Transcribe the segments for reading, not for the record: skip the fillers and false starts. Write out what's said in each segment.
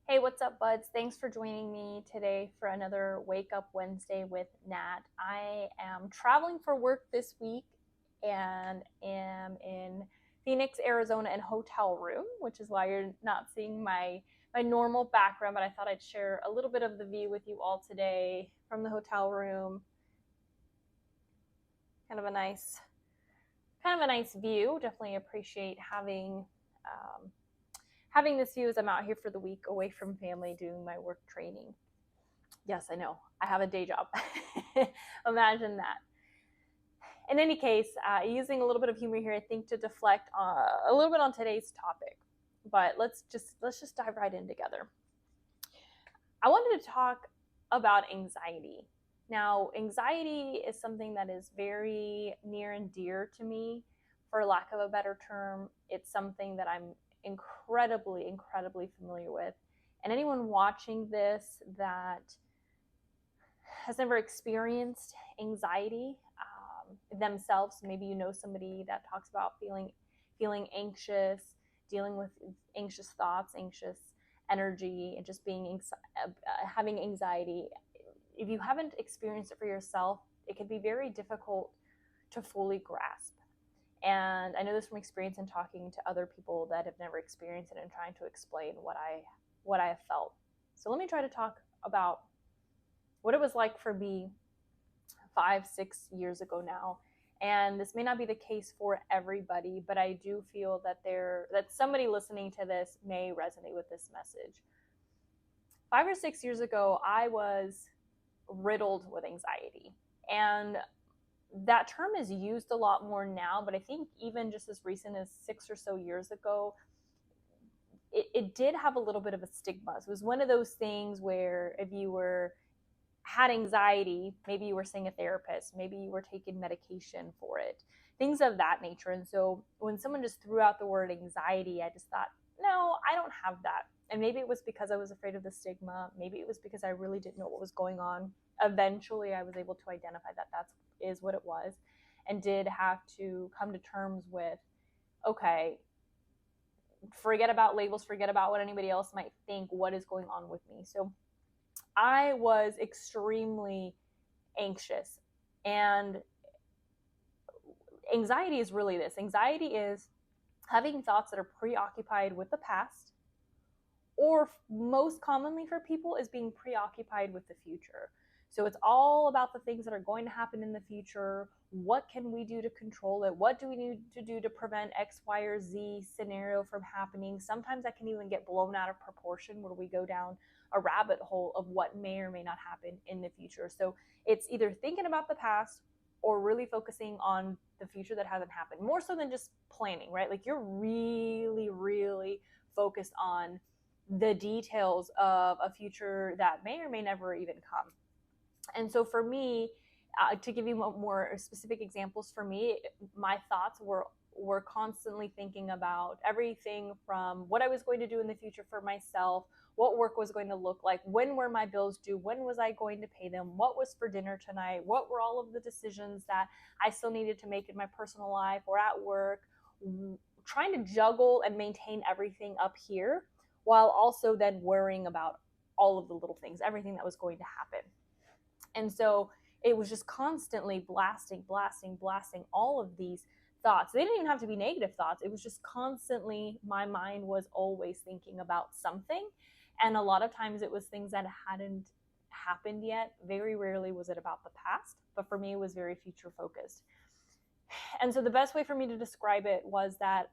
Hey, what's up, buds? Thanks for joining me today for another Wake Up Wednesday with Nat. I am traveling for work this week and am in Phoenix, Arizona in hotel room, which is why you're not seeing my normal background, but I thought I'd share a little bit of the view with you all today from the hotel room. Kind of a nice view. Definitely appreciate having this view as I'm out here for the week away from family doing my work training. Yes, I know. I have a day job. Imagine that. In any case, using a little bit of humor here, I think, to deflect a little bit on today's topic. But let's just dive right in together. I wanted to talk about anxiety. Now, anxiety is something that is very near and dear to me, for lack of a better term. It's something that I'm incredibly familiar with. And anyone watching this that has never experienced anxiety themselves, maybe you know somebody that talks about feeling anxious, dealing with anxious thoughts, anxious energy, and just having anxiety. If you haven't experienced it for yourself, it can be very difficult to fully grasp. And I know this from experience in talking to other people that have never experienced it and trying to explain what I have felt. So let me try to talk about what it was like for me 5-6 years ago now. And this may not be the case for everybody, but I do feel that somebody listening to this may resonate with this message. 5 or 6 years ago, I was riddled with anxiety. And that term is used a lot more now, but I think even just as recent as 6 or so years ago, it did have a little bit of a stigma. It was one of those things where if you had anxiety, maybe you were seeing a therapist, maybe you were taking medication for it, things of that nature. And so when someone just threw out the word anxiety, I just thought, no, I don't have that. And maybe it was because I was afraid of the stigma. Maybe it was because I really didn't know what was going on. Eventually, I was able to identify that is what it was, and did have to come to terms with, okay, forget about labels, forget about what anybody else might think, what is going on with me. So I was extremely anxious. And anxiety is really this. Anxiety is having thoughts that are preoccupied with the past, or most commonly for people is being preoccupied with the future. So it's all about the things that are going to happen in the future. What can we do to control it? What do we need to do to prevent X, Y, or Z scenario from happening? Sometimes that can even get blown out of proportion, where we go down a rabbit hole of what may or may not happen in the future. So it's either thinking about the past or really focusing on the future that hasn't happened, more so than just planning, right? Like you're really focused on the details of a future that may or may never even come. And so for me, to give you more specific examples, for me, my thoughts were constantly thinking about everything from what I was going to do in the future for myself, what work was going to look like, when were my bills due, when was I going to pay them, what was for dinner tonight, what were all of the decisions that I still needed to make in my personal life or at work, trying to juggle and maintain everything up here while also then worrying about all of the little things, everything that was going to happen. And so it was just constantly blasting all of these thoughts. They didn't even have to be negative thoughts. It was just constantly, my mind was always thinking about something. And a lot of times it was things that hadn't happened yet. Very rarely was it about the past, but for me, it was very future focused. And so the best way for me to describe it was that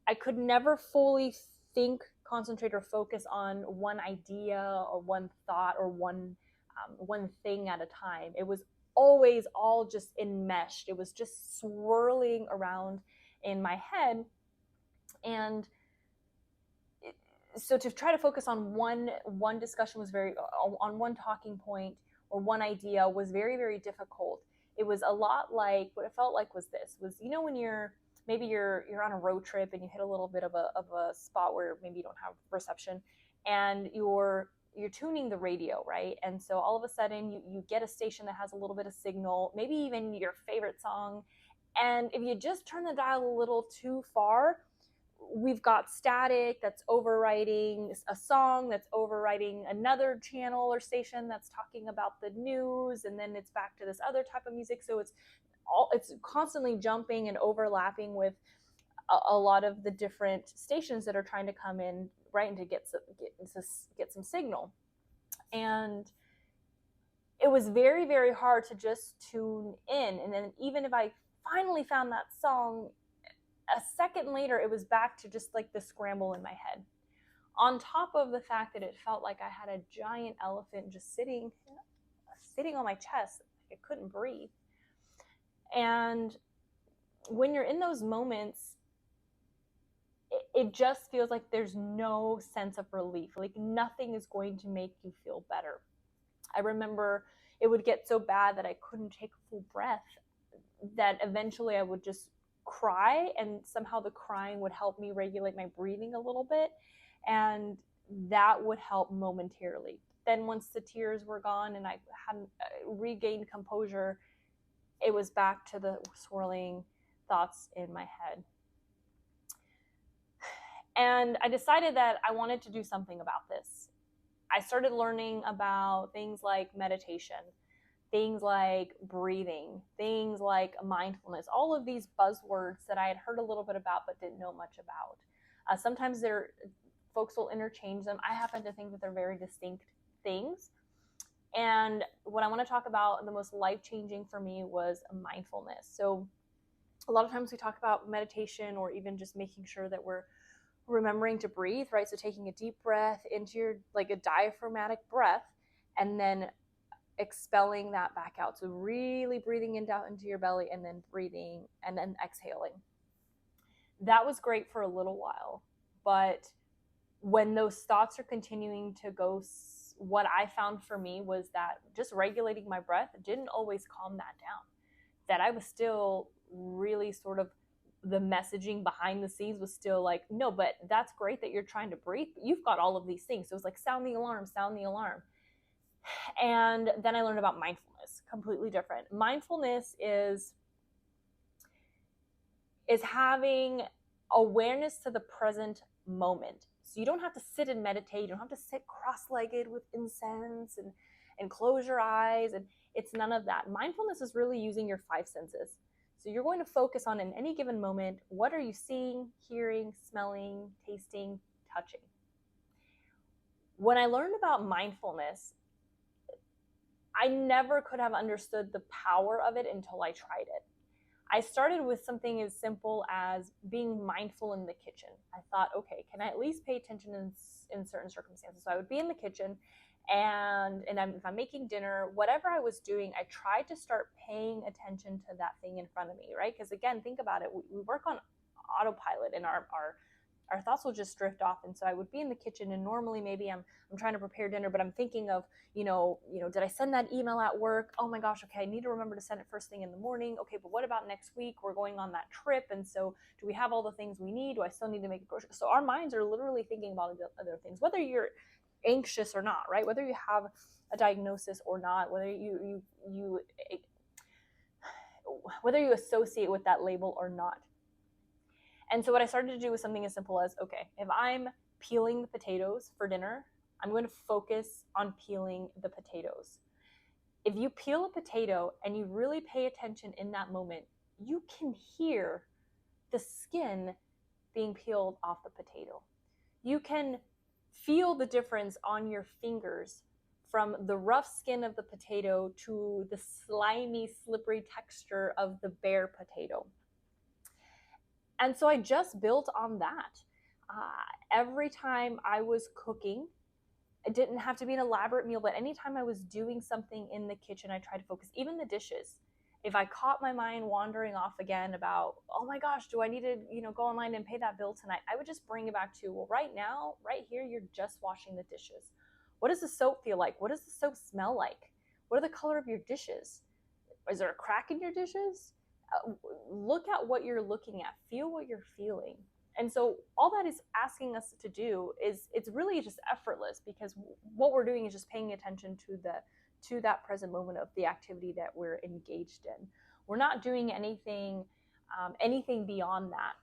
I could never fully think, concentrate, or focus on one idea or one thought or one thing at a time. It was always all just enmeshed. It was just swirling around in my head. And so to try to focus on one discussion was on one talking point or one idea was very difficult. It was a lot like, what it felt like was when you're on a road trip and you hit a little bit of a spot where maybe you don't have reception, and you're tuning the radio, right? And so all of a sudden you get a station that has a little bit of signal, maybe even your favorite song. And if you just turn the dial a little too far, we've got static that's overwriting a song, that's overwriting another channel or station that's talking about the news, and then it's back to this other type of music. So it's constantly jumping and overlapping with a lot of the different stations that are trying to come in, right, and to get some signal. And it was very, very hard to just tune in. And then even if I finally found that song, a second later, it was back to just like the scramble in my head. On top of the fact that it felt like I had a giant elephant just sitting on my chest. I couldn't breathe. And when you're in those moments, it just feels like there's no sense of relief. Like nothing is going to make you feel better. I remember it would get so bad that I couldn't take a full breath, that eventually I would just cry, and somehow the crying would help me regulate my breathing a little bit, and that would help momentarily. Then once the tears were gone and I hadn't regained composure, it was back to the swirling thoughts in my head. And I decided that I wanted to do something about this. I started learning about things like meditation, things like breathing, things like mindfulness, all of these buzzwords that I had heard a little bit about but didn't know much about. Sometimes folks will interchange them. I happen to think that they're very distinct things. And what I want to talk about, the most life-changing for me, was mindfulness. So a lot of times we talk about meditation, or even just making sure that we're remembering to breathe, right? So taking a deep breath into your, like a diaphragmatic breath, and then expelling that back out. So really breathing in down into your belly, and then breathing and then exhaling. That was great for a little while, but when those thoughts are continuing to go, what I found for me was that just regulating my breath didn't always calm that down. That I was still really sort of, the messaging behind the scenes was still like, no, but that's great that you're trying to breathe, but you've got all of these things. So it was like, sound the alarm, sound the alarm. And then I learned about mindfulness, completely different. Mindfulness is having awareness to the present moment. So you don't have to sit and meditate. You don't have to sit cross-legged with incense and close your eyes. And it's none of that. Mindfulness is really using your five senses. So you're going to focus on, in any given moment, what are you seeing, hearing, smelling, tasting, touching. When I learned about mindfulness, I never could have understood the power of it until I tried it. I started with something as simple as being mindful in the kitchen. I thought, okay, can I at least pay attention in certain circumstances? So I would be in the kitchen, and if I'm making dinner, whatever I was doing, I tried to start paying attention to that thing in front of me, right? Because again, think about it. We work on autopilot, and our thoughts will just drift off. And so I would be in the kitchen, and normally maybe I'm trying to prepare dinner, but I'm thinking of, did I send that email at work? Oh my gosh, okay, I need to remember to send it first thing in the morning. Okay, but what about next week? We're going on that trip, and so do we have all the things we need? Do I still need to make a grocery? So our minds are literally thinking about other things, whether you're anxious or not, right? Whether you have a diagnosis or not, whether you associate with that label or not. And so what I started to do was something as simple as, okay, if I'm peeling the potatoes for dinner, I'm going to focus on peeling the potatoes. If you peel a potato and you really pay attention in that moment, you can hear the skin being peeled off the potato. You can feel the difference on your fingers from the rough skin of the potato to the slimy, slippery texture of the bare potato. And so I just built on that. Every time I was cooking, it didn't have to be an elaborate meal, but anytime I was doing something in the kitchen, I tried to focus. Even the dishes. If I caught my mind wandering off again about, oh my gosh, do I need to, go online and pay that bill tonight? I would just bring it back to, well, right now, right here, you're just washing the dishes. What does the soap feel like? What does the soap smell like? What are the color of your dishes? Is there a crack in your dishes? Look at what you're looking at. Feel what you're feeling. And so all that is asking us to do is, it's really just effortless, because what we're doing is just paying attention to that present moment of the activity that we're engaged in. We're not doing anything beyond that.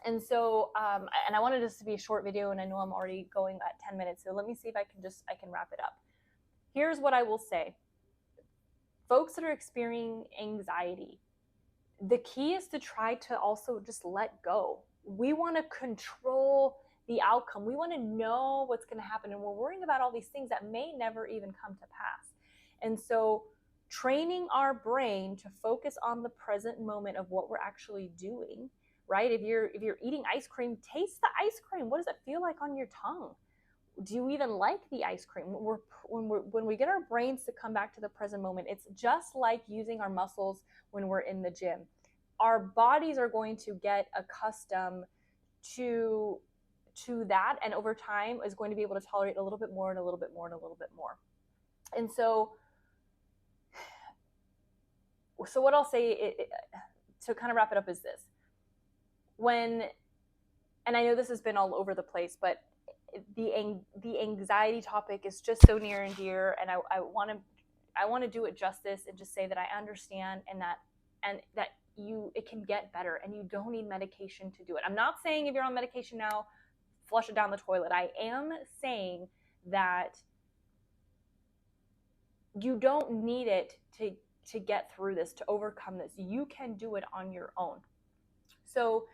And so, and I wanted this to be a short video, and I know I'm already going at 10 minutes. So let me see if I can wrap it up. Here's what I will say. Folks that are experiencing anxiety, the key is to try to also just let go. We want to control the outcome. We want to know what's going to happen. And we're worrying about all these things that may never even come to pass. And so training our brain to focus on the present moment of what we're actually doing, right? If you're eating ice cream, taste the ice cream. What does it feel like on your tongue? Do you even like the ice cream? When we get our brains to come back to the present moment, it's just like using our muscles when we're in the gym. Our bodies are going to get accustomed to that, and over time is going to be able to tolerate a little bit more and a little bit more and a little bit more. And so what I'll say to kind of wrap it up is this. And I know this has been all over the place, but the anxiety topic is just so near and dear, and I want to do it justice and just say that I understand, and that it can get better, and you don't need medication to do it. I'm not saying if you're on medication now, flush it down the toilet. I am saying that you don't need it to get through this, to overcome this. You can do it on your own. So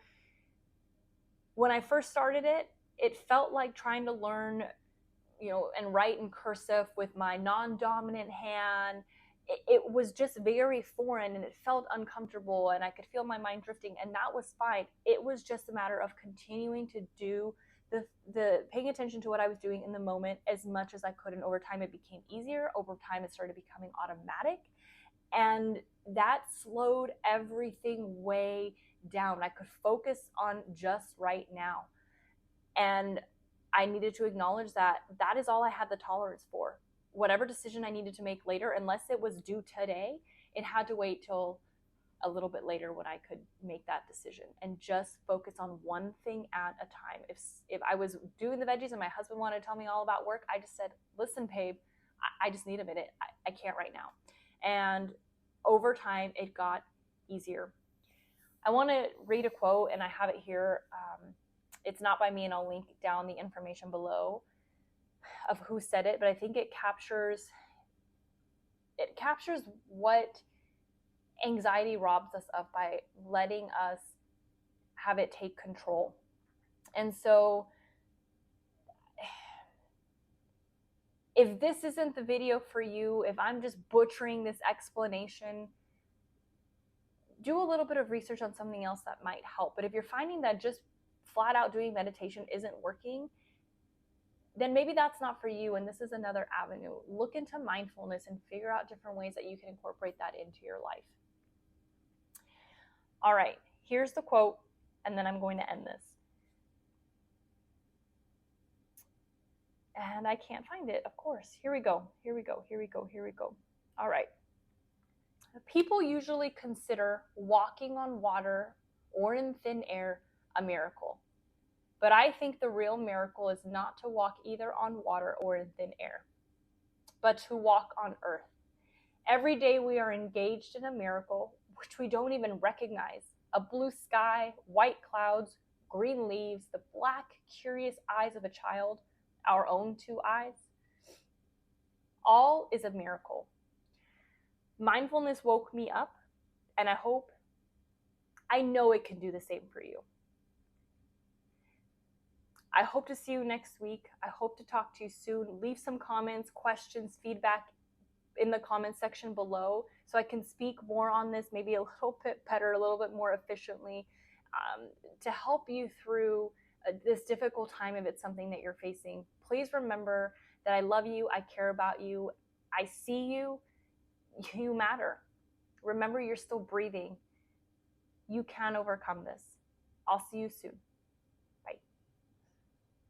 when I first started it, it felt like trying to learn, and write in cursive with my non-dominant hand. It was just very foreign, and it felt uncomfortable, and I could feel my mind drifting, and that was fine. It was just a matter of continuing to do the paying attention to what I was doing in the moment as much as I could, and over time it became easier. Over time it started becoming automatic, and that slowed everything way down. I could focus on just right now. And I needed to acknowledge that is all I had the tolerance for. Whatever decision I needed to make later, unless it was due today, it had to wait till a little bit later when I could make that decision and just focus on one thing at a time. If I was doing the veggies and my husband wanted to tell me all about work, I just said, listen, babe, I just need a minute. I can't right now. And over time, it got easier. I want to read a quote, and I have it here. It's not by me, and I'll link down the information below of who said it, but I think it captures what anxiety robs us of by letting us have it take control. And so if this isn't the video for you, if I'm just butchering this explanation, do a little bit of research on something else that might help. But if you're finding that just flat out doing meditation isn't working, then maybe that's not for you, and this is another avenue. Look into mindfulness and figure out different ways that you can incorporate that into your life. All right, here's the quote, and then I'm going to end this. And I can't find it, of course. Here we go. All right. People usually consider walking on water or in thin air a miracle. But I think the real miracle is not to walk either on water or in thin air, but to walk on earth. Every day we are engaged in a miracle which we don't even recognize. A blue sky, white clouds, green leaves, the black, curious eyes of a child, our own two eyes. All is a miracle. Mindfulness woke me up, and I know it can do the same for you. I hope to see you next week. I hope to talk to you soon. Leave some comments, questions, feedback in the comment section below so I can speak more on this, maybe a little bit better, a little bit more efficiently, to help you through this difficult time if it's something that you're facing. Please remember that I love you. I care about you. I see you. You matter. Remember, you're still breathing. You can overcome this. I'll see you soon.